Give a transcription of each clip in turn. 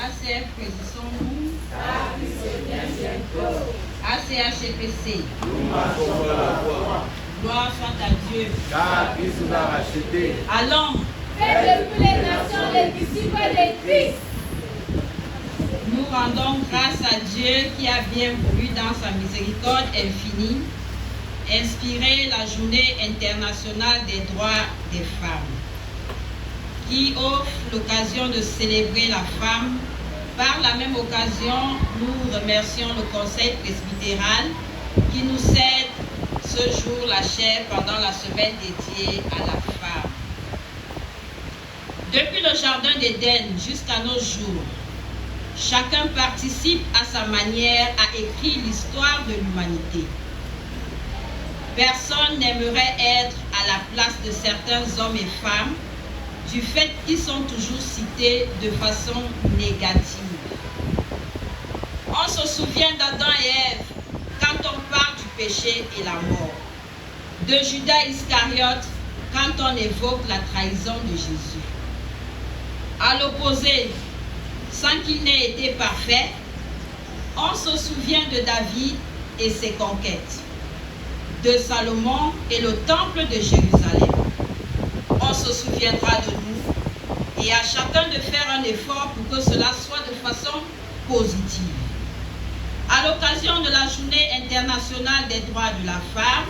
ACF, précisons-nous. ACHPC. Nous marchons dans la voie. Gloire soit à Dieu. Car Christ nous a rachetés. Allons. Faites de toutes les nations les disciples de Christ. Nous rendons grâce à Dieu qui a bien voulu, dans sa miséricorde infinie, inspirer la Journée internationale des droits des femmes, qui offre l'occasion de célébrer la femme. Par la même occasion, nous remercions le Conseil presbytéral qui nous cède ce jour la chaire pendant la semaine dédiée à la femme. Depuis le Jardin d'Éden jusqu'à nos jours, chacun participe à sa manière à écrire l'histoire de l'humanité. Personne n'aimerait être à la place de certains hommes et femmes du fait qu'ils sont toujours cités de façon négative. On se souvient d'Adam et Ève quand on parle du péché et la mort, de Judas Iscariote quand on évoque la trahison de Jésus. À l'opposé, sans qu'il n'ait été parfait, on se souvient de David et ses conquêtes, de Salomon et le temple de Jérusalem. On se souviendra de nous et à chacun de faire un effort pour que cela soit de façon positive. À l'occasion de la Journée internationale des droits de la femme,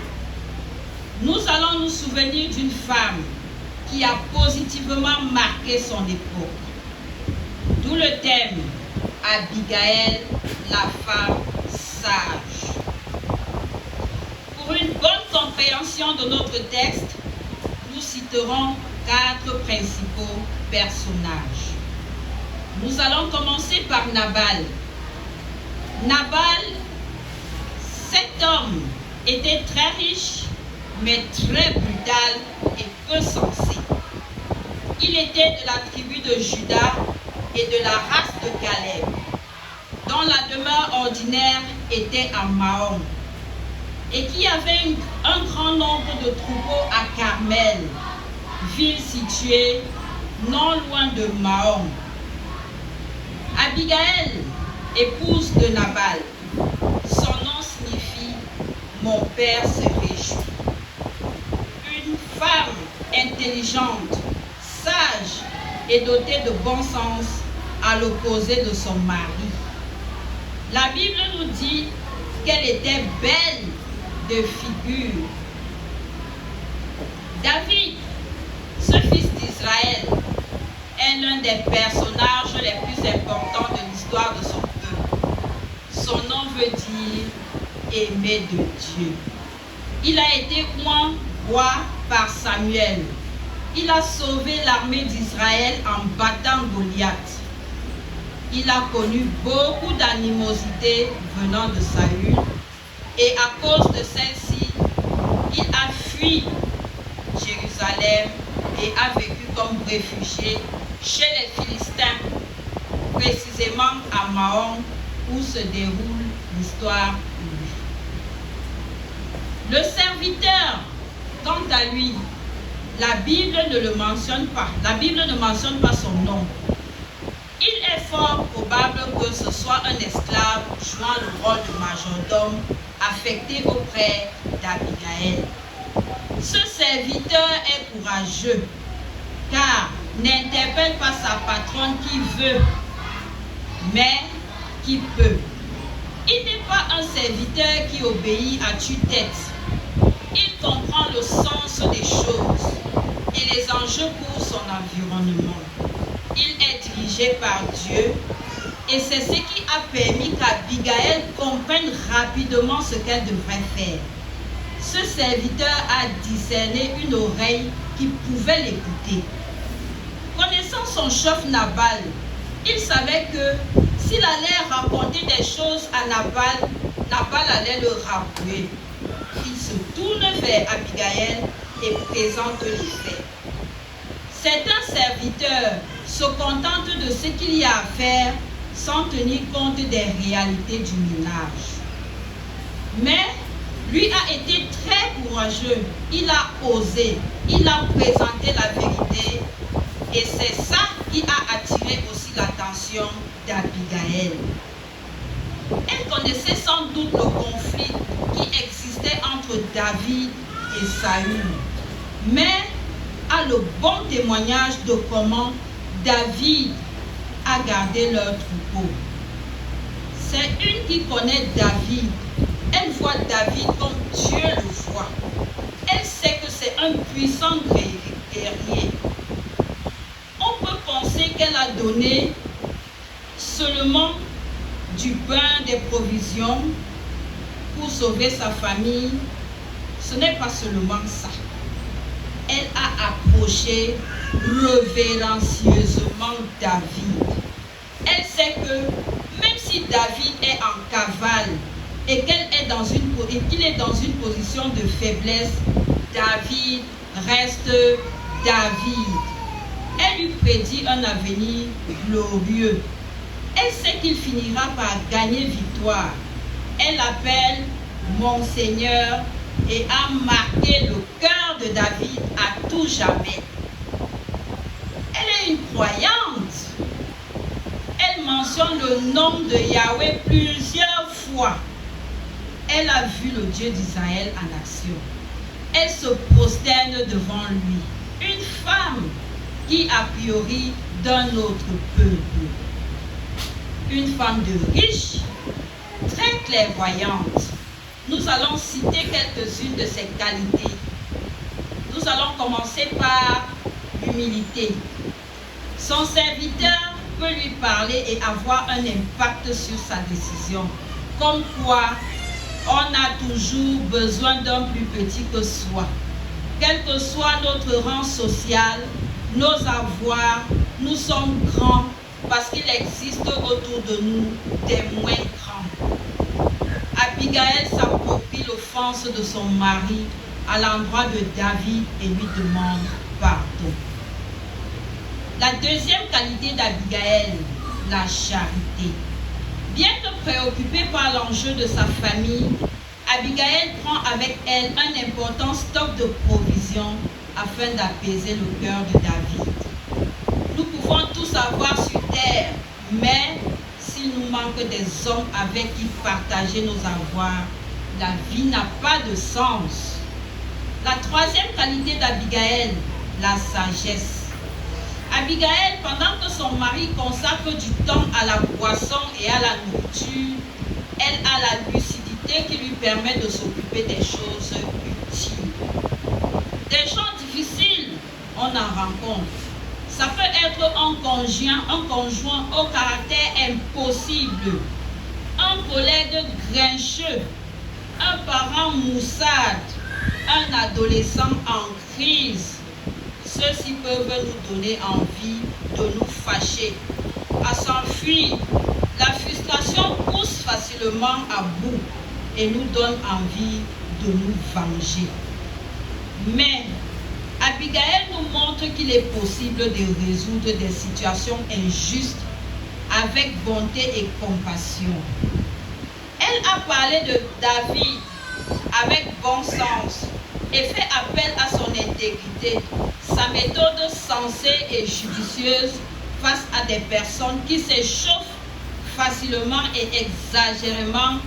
nous allons nous souvenir d'une femme qui a positivement marqué son époque. D'où le thème Abigail, la femme sage. Pour une bonne compréhension de notre texte, nous citerons 4 principaux personnages. Nous allons commencer par Nabal. Nabal, cet homme était très riche, mais très brutal et peu sensé. Il était de la tribu de Juda et de la race de Caleb, dont la demeure ordinaire était à Mahon, et qui avait un grand nombre de troupeaux à Carmel, ville située non loin de Mahon. Abigail, épouse de Nabal, son nom signifie « mon père se réjouit ». Une femme intelligente, sage et dotée de bon sens, à l'opposé de son mari. La Bible nous dit qu'elle était belle de figure. David, ce fils d'Israël, est l'un des personnages les plus importants de l'histoire de son peuple. Son nom veut dire « aimé de Dieu ». Il a été oint roi par Samuel. Il a sauvé l'armée d'Israël en battant Goliath. Il a connu beaucoup d'animosité venant de Saül et à cause de celle-ci, il a fui Jérusalem et a vécu comme réfugié chez les Philistins, précisément à Mahon où se déroule l'histoire de lui. Le serviteur, quant à lui, la Bible ne le mentionne pas. La Bible ne mentionne pas son nom. Il est fort probable que ce soit un esclave jouant le rôle de majordome affecté auprès d'Abigail. Ce serviteur est courageux car n'interpelle pas sa patronne qui veut, mais qui peut. Il n'est pas un serviteur qui obéit à tue-tête. Il comprend le sens des choses et les enjeux pour son environnement. Il est dirigé par Dieu et c'est ce qui a permis qu'Abigail comprenne rapidement ce qu'elle devrait faire. Ce serviteur a discerné une oreille qui pouvait l'écouter. Connaissant son chef Nabal, il savait que s'il allait raconter des choses à Nabal, Nabal allait le rabrouer. Il se tourne vers Abigail et présente les faits. Certains serviteurs se contentent de ce qu'il y a à faire sans tenir compte des réalités du ménage. Mais lui a été très courageux, il a osé, il a présenté la vérité et c'est ça qui a attiré aussi l'attention position d'Abigail. Elle connaissait sans doute le conflit qui existait entre David et Saül, mais a le bon témoignage de comment David a gardé leur troupeau. C'est une qui connaît David. Elle voit David comme Dieu le voit. Elle sait que c'est un puissant guerrier. On peut penser qu'elle a donné seulement du pain, des provisions pour sauver sa famille. Ce n'est pas seulement ça. Elle a approché révérencieusement David. Elle sait que même si David est en cavale et qu'il est dans une position de faiblesse, David reste David. Elle lui prédit un avenir glorieux. Elle sait qu'il finira par gagner victoire. Elle l'appelle mon Seigneur et a marqué le cœur de David à tout jamais. Elle est une croyante. Elle mentionne le nom de Yahweh plusieurs fois. Elle a vu le Dieu d'Israël en action. Elle se prosterne devant lui. Une femme qui a priori d'un autre peuple. Une femme de riche, très clairvoyante. Nous allons citer quelques-unes de ses qualités. Nous allons commencer par l'humilité. Son serviteur peut lui parler et avoir un impact sur sa décision. Comme quoi, on a toujours besoin d'un plus petit que soi. Quel que soit notre rang social, nos avoirs, nous sommes grands parce qu'il existe autour de nous des moins grands. Abigail s'approprie l'offense de son mari à l'endroit de David et lui demande pardon. La deuxième qualité d'Abigail, la charité. Bien que préoccupée par l'enjeu de sa famille, Abigail prend avec elle un important stock de provisions afin d'apaiser le cœur de David. Nous pouvons tous avoir sur terre, mais s'il nous manque des hommes avec qui partager nos avoirs, la vie n'a pas de sens. La troisième qualité d'Abigail, la sagesse. Abigail, pendant que son mari consacre du temps à la boisson et à la nourriture, elle a la lucidité qui lui permet de s'occuper des choses utiles. Des gens difficiles, on en rencontre. Ça peut être un conjoint au caractère impossible, un collègue grincheux, un parent maussade, un adolescent en crise. Ceux-ci peuvent nous donner envie de nous fâcher, à s'enfuir. La frustration pousse facilement à bout et nous donne envie de nous venger. Mais Abigail nous montre qu'il est possible de résoudre des situations injustes avec bonté et compassion. Elle a parlé de David avec bon sens et fait appel à son intégrité, sa méthode sensée et judicieuse face à des personnes qui s'échauffent facilement et exagérément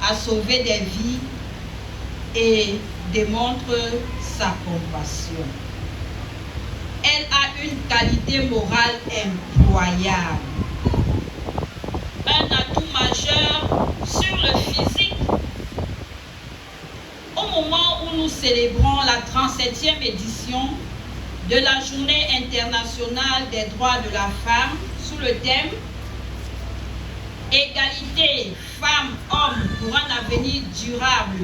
à sauver des vies et démontre sa compassion. Elle a une qualité morale impitoyable, un atout majeur sur le physique. Au moment où nous célébrons la 37e édition de la Journée internationale des droits de la femme sous le thème « Égalité femmes-hommes pour un avenir durable »,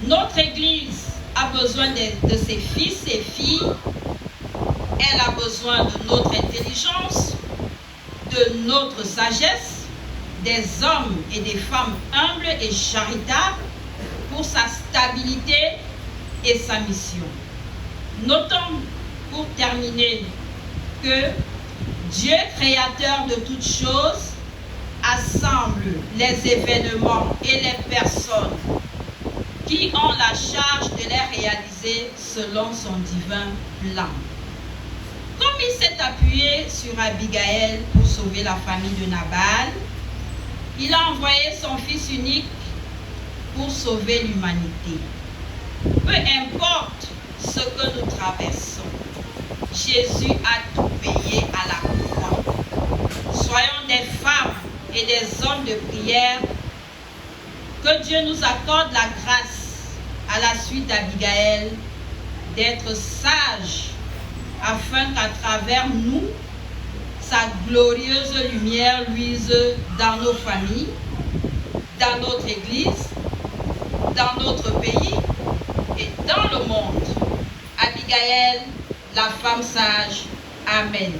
notre Église a besoin de ses fils et filles. Elle a besoin de notre intelligence, de notre sagesse, des hommes et des femmes humbles et charitables pour sa stabilité et sa mission. Notons pour terminer que Dieu, créateur de toutes choses, assemble les événements et les personnes qui ont la charge de les réaliser selon son divin plan. Comme il s'est appuyé s'appuyer sur Abigail pour sauver la famille de Nabal. Il a envoyé son fils unique pour sauver l'humanité. Peu importe ce que nous traversons, Jésus a tout payé à la croix. Soyons des femmes et des hommes de prière. Que Dieu nous accorde la grâce, à la suite d'Abigail, d'être sages, afin qu'à travers nous, sa glorieuse lumière luise dans nos familles, dans notre Église, dans notre pays et dans le monde. Abigail, la femme sage. Amen.